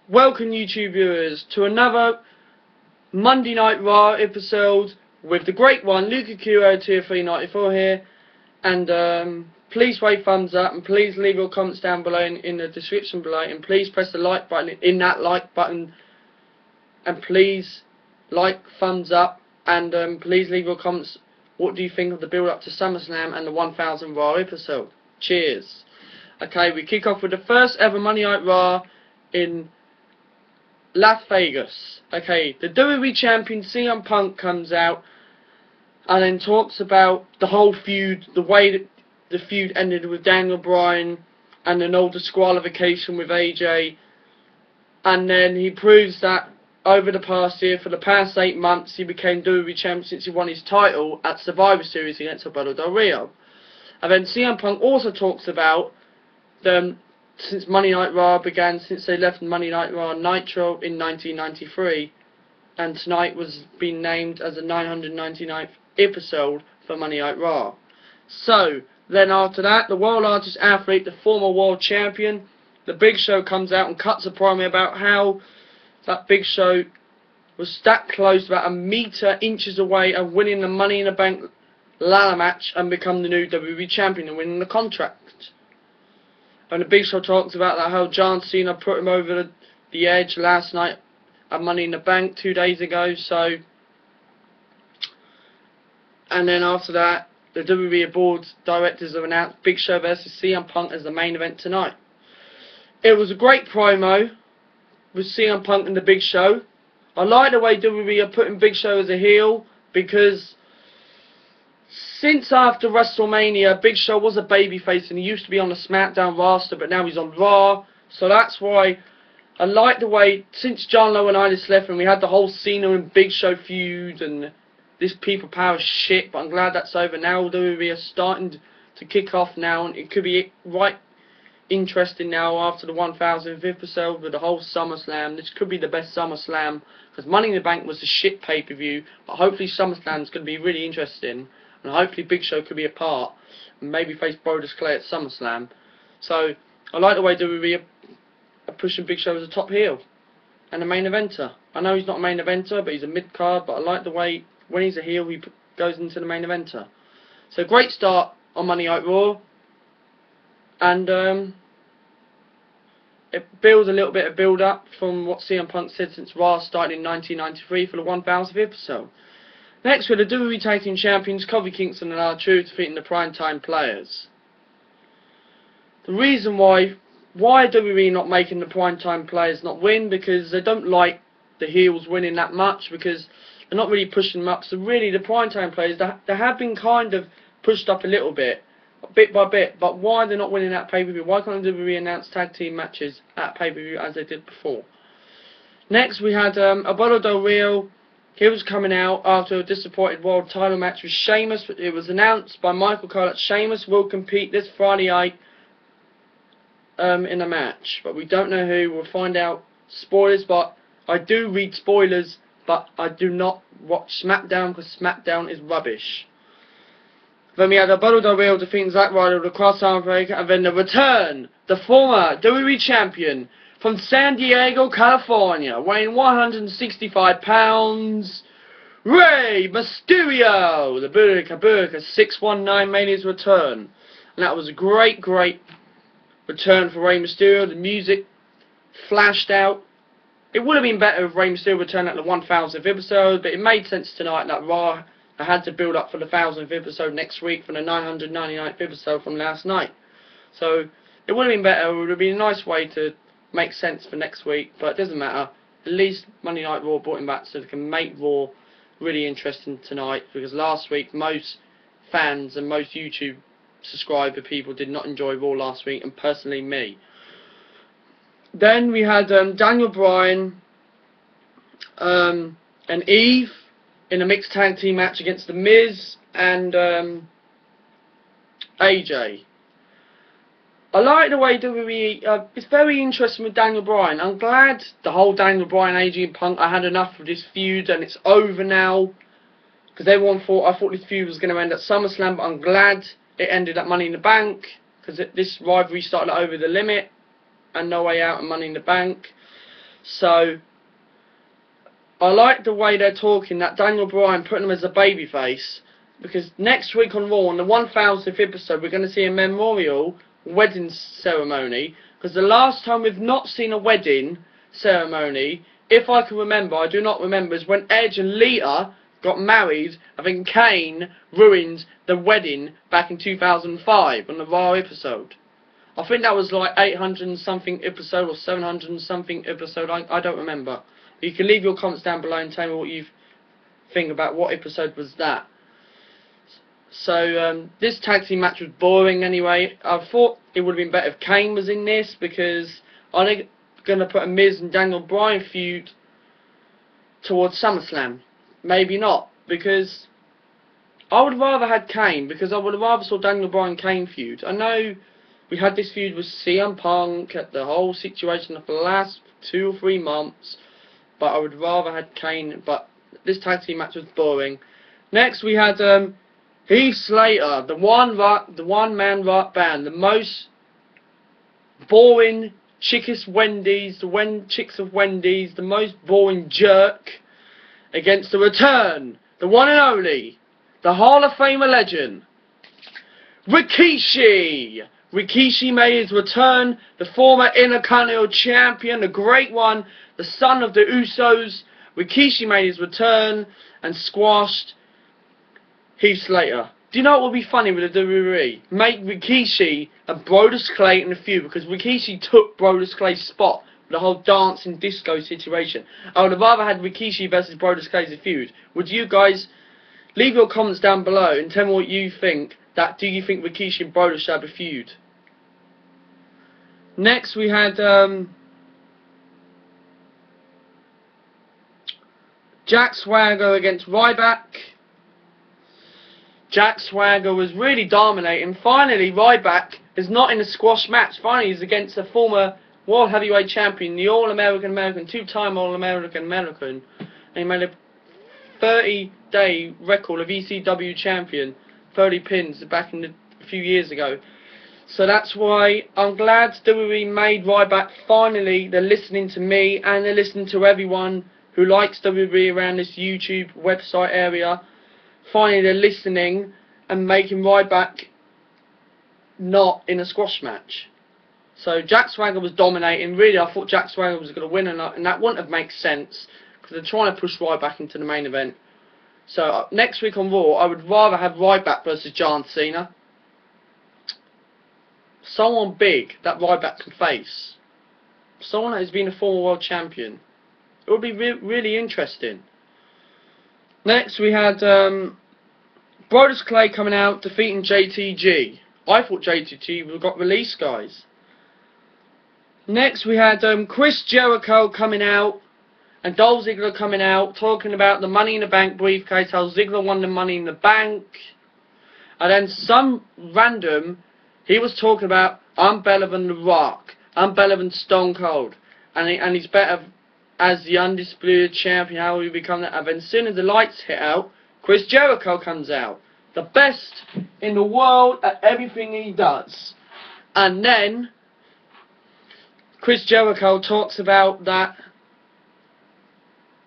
Welcome YouTube viewers to another Monday Night Raw episode with the great one, Lukaku Tier 394 here, and please rate thumbs up, and please leave your comments down below in the description below, and please press the like button in that like button, and please like, thumbs up, and please leave your comments. What do you think of the build up to SummerSlam and the 1000 Raw episode? Cheers. Okay, we kick off with the first ever Monday Night Raw in Las Vegas. Okay, the WWE champion CM Punk comes out and then talks about the whole feud, the way that the feud ended with Daniel Bryan and then all disqualification with AJ, and then he proves that over the past year, for the past 8 months, he became WWE champion since he won his title at Survivor Series against Alberto Del Rio. And then CM Punk also talks about since Monday Night Raw began, since they left Monday Night Raw Nitro in 1993, and tonight was being named as the 999th episode for Monday Night Raw. So, then after that, the world largest athlete, the former world champion, the Big Show, comes out and cuts a promo about how that Big Show was that close, about a meter, inches away of winning the Money in the Bank ladder match and become the new WWE champion and winning the contract. And the Big Show talks about that how John Cena put him over the edge last night at Money in the Bank 2 days ago. So, and then after that, the WWE board directors have announced Big Show versus CM Punk as the main event tonight. It was a great promo with CM Punk and the Big Show. I like the way WWE are putting Big Show as a heel, because since after WrestleMania, Big Show was a babyface and he used to be on the SmackDown roster, but now he's on Raw. So that's why I like the way, since John Laurinaitis left and we had the whole Cena and Big Show feud and this people power shit, but I'm glad that's over now. WWE are starting to kick off now, and it could be right interesting now after the 1000th episode with the whole SummerSlam. This could be the best SummerSlam, because Money in the Bank was a shit pay-per-view, but hopefully SummerSlam's going to be really interesting. And hopefully Big Show could be a part, and maybe face Brodus Clay at SummerSlam. So, I like the way WWE are pushing Big Show as a top heel and a main eventer. I know he's not a main eventer, but he's a mid-card, but I like the way when he's a heel, he goes into the main eventer. So, great start on Monday Night Raw. And it builds a little bit of build-up from what CM Punk said since Raw started in 1993 for the 1000th episode. Next, with the WWE Tag Team Champions, Kofi Kingston and R-Truth defeating the Primetime Players. The reason why WWE not making the Primetime Players not win, because they don't like the heels winning that much, because they're not really pushing them up. So really, the Primetime Players, they have been kind of pushed up a little bit by bit, but why they're not winning that pay-per-view? Why can't WWE announce tag team matches at pay-per-view as they did before? Next, we had Alberto Del Rio. He was coming out after a disappointed world title match with Sheamus. It was announced by Michael Cole that Sheamus will compete this Friday night in a match, but we don't know who. We'll find out. Spoilers, but I do read spoilers, but I do not watch SmackDown, because SmackDown is rubbish. Then we had Alberto Del Rio defeating Zack Ryder with a cross-arm breaker, and then the return, the former WWE champion from San Diego, California, weighing 165 pounds, Rey Mysterio. The Burka 619 made his return, and that was a great return for Rey Mysterio. The music flashed out. It would have been better if Rey Mysterio returned at the 1000th episode, but it made sense tonight that Raw had to build up for the 1000th episode next week for the 999th episode from last night. So it would have been better. It would have been a nice way to make sense for next week, but it doesn't matter. At least Monday Night Raw brought him back so they can make Raw really interesting tonight, because last week most fans and most YouTube subscriber people did not enjoy Raw last week, and personally me. Then we had Daniel Bryan and Eve in a mixed tag team match against The Miz and AJ. I like the way WWE, it's very interesting with Daniel Bryan. I'm glad the whole Daniel Bryan, AJ and Punk, I had enough of this feud and it's over now. Because everyone thought, I thought this feud was going to end at SummerSlam, but I'm glad it ended at Money in the Bank. Because this rivalry started over the limit and No Way Out and Money in the Bank. So I like the way they're talking, that Daniel Bryan putting him as a babyface, because next week on Raw, on the 1000th episode, we're going to see a memorial wedding ceremony, because the last time we've not seen a wedding ceremony, if I can remember, I do not remember, is when Edge and Lita got married. I think Kane ruined the wedding back in 2005 on the Raw episode. I think that was like 800 and something episode or 700 and something episode, I don't remember. You can leave your comments down below and tell me what you think about what episode was that. So this tag team match was boring anyway. I thought it would have been better if Kane was in this, because I think going to put a Miz and Daniel Bryan feud towards SummerSlam. Maybe not, because I would have rather had Kane, because I would have rather saw Daniel Bryan Kane feud. I know we had this feud with CM Punk at the whole situation of the last 2 or 3 months, but I would rather had Kane. But this tag team match was boring. Next we had Heath Slater, the one-man rock band, the most boring chicks of Wendy's, the most boring jerk, against the return, the one and only, the Hall of Famer legend, Rikishi. Rikishi made his return, the former Intercontinental Champion, the great one, the son of the Usos. Rikishi made his return and squashed Heath Slater. Do you know what would be funny with the WWE? Make Rikishi and Brodus Clay in a feud, because Rikishi took Brodus Clay's spot with the whole dancing disco situation. I would have rather had Rikishi versus Brodus Clay as a feud. Would you guys leave your comments down below and tell me what you think? Do you think Rikishi and Brodus should have a feud? Next we had Jack Swagger against Ryback. Jack Swagger was really dominating. Finally, Ryback is not in a squash match. Finally, he's against a former World Heavyweight Champion, the All-American American, 2-time All-American American. And he made a 30-day record of ECW champion, 30 pins back in a few years ago. So that's why I'm glad WWE made Ryback. Finally, they're listening to me, and they're listening to everyone who likes WWE around this YouTube website area. Finally, they're listening and making Ryback not in a squash match. So Jack Swagger was dominating. Really, I thought Jack Swagger was going to win, and that wouldn't have made sense, because they're trying to push Ryback into the main event. So next week on Raw, I would rather have Ryback versus John Cena. Someone big that Ryback can face. Someone that has been a former world champion. It would be really interesting. Next we had Brodus Clay coming out, defeating JTG. I thought JTG would have got released, guys. Next we had Chris Jericho coming out and Dolph Ziggler coming out, talking about the Money in the Bank briefcase, how Ziggler won the Money in the Bank. And then some random, he was talking about, I'm better than The Rock, I'm better than Stone Cold, and he's better as the undisputed champion. How will he become that? And then as soon as the lights hit out, Chris Jericho comes out, the best in the world at everything he does. And then Chris Jericho talks about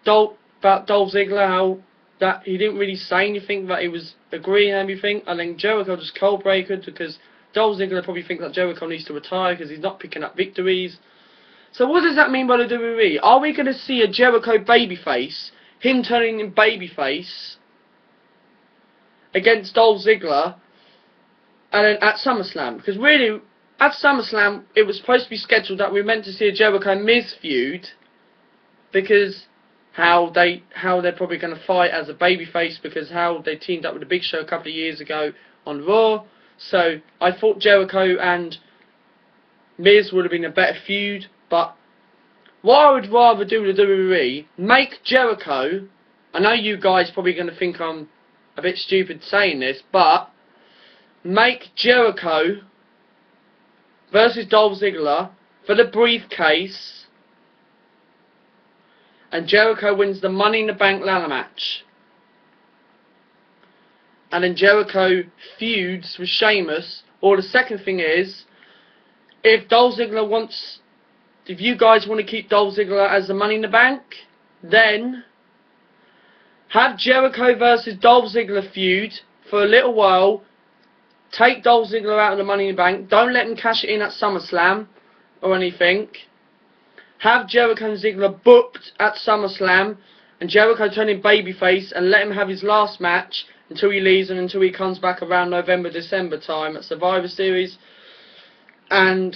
Dolph Ziggler, how that he didn't really say anything, that he was agreeing and everything. And then Jericho just cold breakered, because Dolph Ziggler probably thinks that Jericho needs to retire because he's not picking up victories. So what does that mean by the WWE? Are we going to see a Jericho babyface, him turning in babyface against Dolph Ziggler, and then at SummerSlam? Because really, at SummerSlam, it was supposed to be scheduled that we were meant to see a Jericho Miz feud, because how they're probably going to fight as a babyface, because how they teamed up with the Big Show a couple of years ago on Raw. So I thought Jericho and Miz would have been a better feud. But what I would rather do with the WWE, make Jericho, I know you guys probably going to think I'm a bit stupid saying this, but make Jericho versus Dolph Ziggler for the briefcase, and Jericho wins the Money in the Bank ladder match. And then Jericho feuds with Sheamus. Or the second thing is, if Dolph Ziggler wants if you guys want to keep Dolph Ziggler as the Money in the Bank, then have Jericho versus Dolph Ziggler feud for a little while. Take Dolph Ziggler out of the Money in the Bank. Don't let him cash it in at SummerSlam or anything. Have Jericho and Ziggler booked at SummerSlam and Jericho turn him babyface and let him have his last match until he leaves and until he comes back around November, December time at Survivor Series. And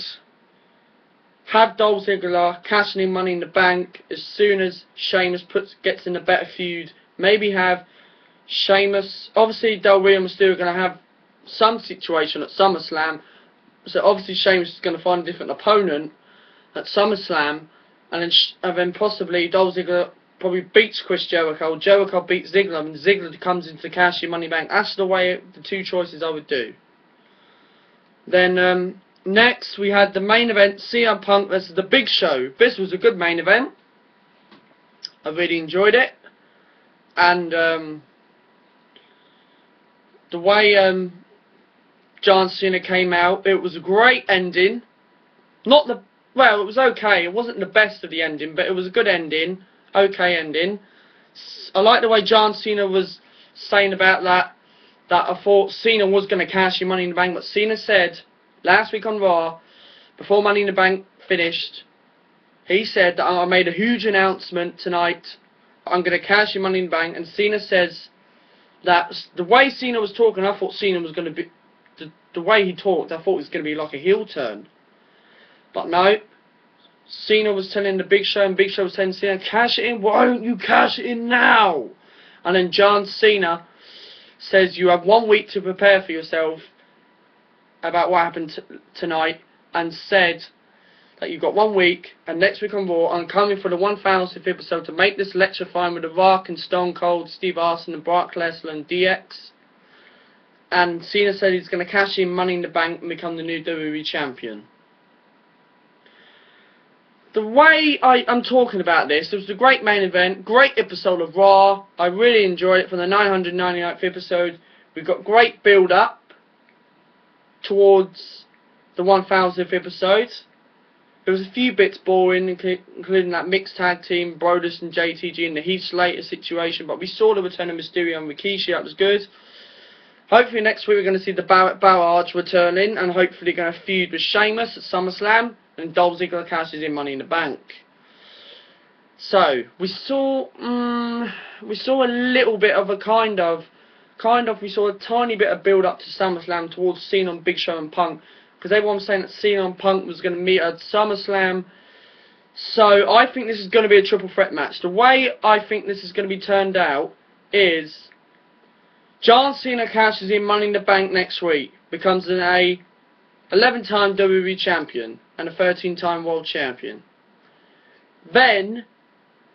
have Dolph Ziggler cashing in Money in the Bank as soon as Sheamus gets in a better feud. Maybe have Sheamus, obviously Del Rio and Mysterio are going to have some situation at SummerSlam, so obviously Sheamus is going to find a different opponent at SummerSlam, and then possibly Dolph Ziggler probably beats Chris Jericho, Jericho beats Ziggler, and Ziggler comes into cash in Money in the Bank. That's the way, the two choices I would do. Then next we had the main event, CM Punk versus The Big Show. This was a good main event. I really enjoyed it, and the way John Cena came out, it was a great ending. Not the, well, it was okay. It wasn't the best of the ending, but it was a good ending. Okay ending. I like the way John Cena was saying about that I thought Cena was going to cash in Money in the Bank, but Cena said last week on Raw, before Money in the Bank finished, he said that I made a huge announcement tonight. I'm going to cash in Money in the Bank, and Cena says that the way Cena was talking, I thought Cena was going to be, the way he talked, I thought it was going to be like a heel turn. But no, Cena was telling the Big Show, and Big Show was telling Cena, cash it in, why don't you cash it in now? And then John Cena says you have 1 week to prepare for yourself about what happened tonight, and said that you've got 1 week, and next week on Raw, I'm coming for the 1000th episode to make this electrifying with The Rock and Stone Cold, Steve Austin and Brock Lesnar and DX. And Cena said he's going to cash in Money in the Bank and become the new WWE Champion. The way I'm talking about this, it was a great main event, great episode of Raw. I really enjoyed it from the 999th episode. We got great build-up towards the 1000th episode. There was a few bits boring, including that mixed tag team, Brodus and JTG, and the Heath Slater situation, but we saw the return of Mysterio and Rikishi. That was good. Hopefully next week we're going to see the Barrage returning, and hopefully going to feud with Sheamus at SummerSlam, and Dolph Ziggler cashes in Money in the Bank. So we saw a little bit of a we saw a tiny bit of build up to SummerSlam towards Cena and Big Show and Punk, because everyone was saying that Cena and Punk was going to meet at SummerSlam. So I think this is going to be a triple threat match. The way I think this is going to be turned out is John Cena cashes in Money in the Bank next week, becomes an 11-time WWE Champion and a 13-time World Champion. Then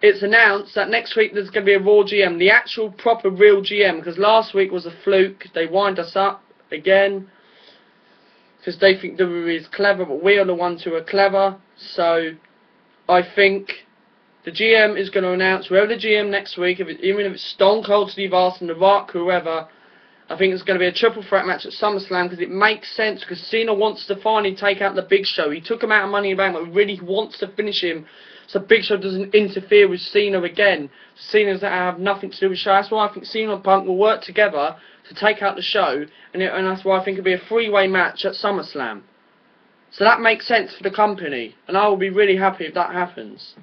it's announced that next week there's going to be a Raw GM, the actual proper real GM, because last week was a fluke. They wind us up again because they think WWE is clever, but we are the ones who are clever. So I think the GM is going to announce whoever the GM next week, even if it's Stone Cold Steve Austin, The Rock, whoever. I think it's going to be a triple threat match at SummerSlam, because it makes sense, because Cena wants to finally take out the Big Show. He took him out of Money in the Bank, but really wants to finish him so Big Show doesn't interfere with Cena again. Cena's that have nothing to do with the show. That's why I think Cena and Punk will work together to take out the show, and that's why I think it'll be a three-way match at SummerSlam. So that makes sense for the company, and I will be really happy if that happens.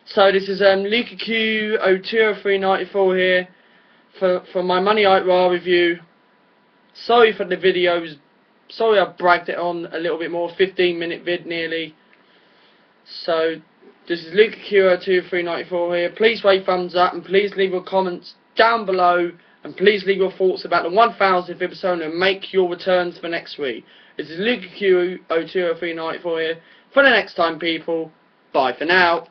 So this is Luka Q 020394 here for my Money Out Raw review. Sorry for the videos. Sorry I bragged it on a little bit more. 15-minute vid nearly. So this is Luka Q 020394 here. Please rate thumbs up, and please leave your comments down below, and please leave your thoughts about the 1000th episode and make your returns for next week. This is Luka Q 020394 here. For the next time, people. Bye for now.